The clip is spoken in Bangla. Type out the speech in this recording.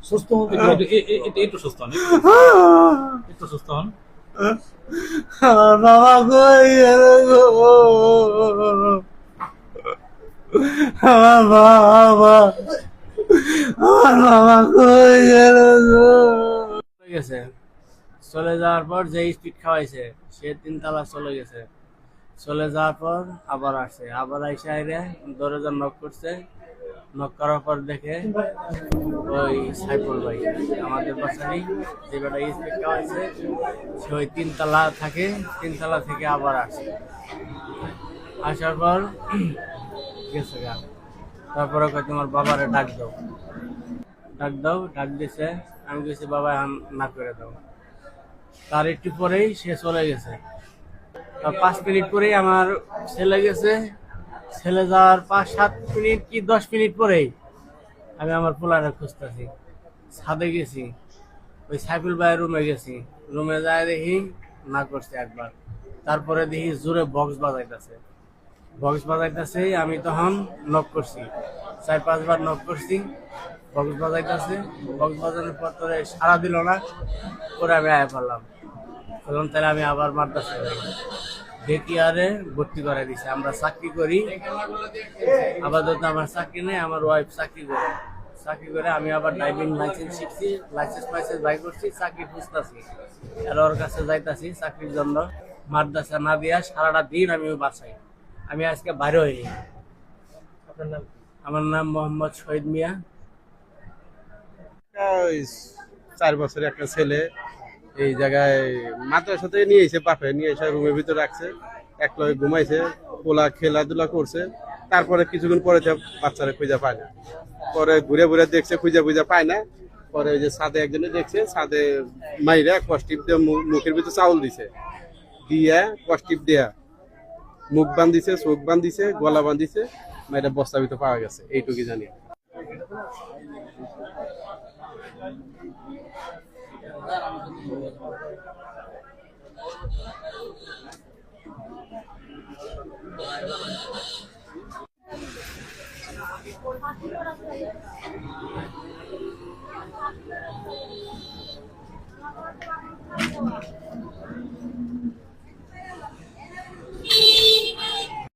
সুস্থ হন একটু সুস্থ হন, একটু সুস্থ হন। আমার বাবা কই গেল গো? আমার বাবা, আমার বাবা কই গেল গো? চলে গেছে। চলে যাওয়ার পর যে স্পিড খাওয়াইছে সে 3 তলা চলে গেছে। চলে যাওয়ার পর আবার আসছে, আবার আইসা আইরে দরজা নক করছে। নক করার পর দেখে ওই সাইফুল ভাই আমাদের বাসারই, যে বেটা স্পিড খাওয়াইছে সে ওই 3 তলা থাকে। 3 তলা থেকে আবার আসছে। আসার পর গেছে গা। তারপরে কয় তোমার বাবারে ডাক দাও, ডাক দাও। ডাক দিছে, আমি গেছি বাবা এখন না করে দাও। তার একটু পরেই সে চলে গেছে। তার 5 মিনিট পরেই আমার ছেলে গেছে। ছেলে যাওয়ার 5-7 মিনিট কি 10 মিনিট পরেই আমি আমার পোলারে খুঁজতেছি। ছাদে গেছি, ওই সাইফুল ভাইয়ের রুমে গেছি। রুমে যায় দেখি না করছে একবার। তারপরে দেখি জোরে বক্স বাজাইতেছে। বক্স বাজাইতেছে, আমি তখন নক করছি, 4-5 বার নক করছি। বক্স বাজাইতেছে, বক্স বাজানোর পর তোরে সারা দিল না। পরে আমি আয়া পড়লাম, বললাম তাহলে আমি আবার মাদ্রাসায় যাই। দেখি আরে ভর্তি করে দিছে। আমরা চাকরি করি, আপাতত আমার চাকরি নেই, আমার ওয়াইফ চাকরি করে। চাকরি করে আমি আবার ড্রাইভিং লাইসেন্স শিখছি, লাইসেন্স ফাইসেন্স বাই করছি, চাকরি খুঁজতেছি। আর ওর কাছে যাইতাছি চাকরির জন্য। মাদ্রাসা না দিয়া সারাটা দিন আমি বাসাই। আমি আজকে বাইরে হইনি। আপনার নাম কি? আমার নাম মোহাম্মদ শহীদ মিয়া। ওই 4 বছরের একটা ছেলে এই জায়গায় মাদ্রাসা থেকে নিয়ে এসে বাপে নিয়ে এসে রুমের ভিতরে রাখছে, একলগে ঘুমাইছে, পোলা খেলাধুলা করছে। তারপরে কিছুক্ষণ পরে বাচ্চারা খুঁজে পায় না। পরে ঘুরে ঘুরে দেখছে, খুঁজে পায় না। পরে ওই যে ছাদে একজনে দেখছে, ছাদে মাইরা কষ্টিপ দিয়ে মুখের ভিতরে চাউল দিছে, দিয়া কষ্টিপ দিয়া মুখ বান্ধিছে, চোখ বান্ধিছে, গলা বান্ধিছে, মাইরা বস্তার ভিতরে পাওয়া গেছে। এইটুকুই জানি।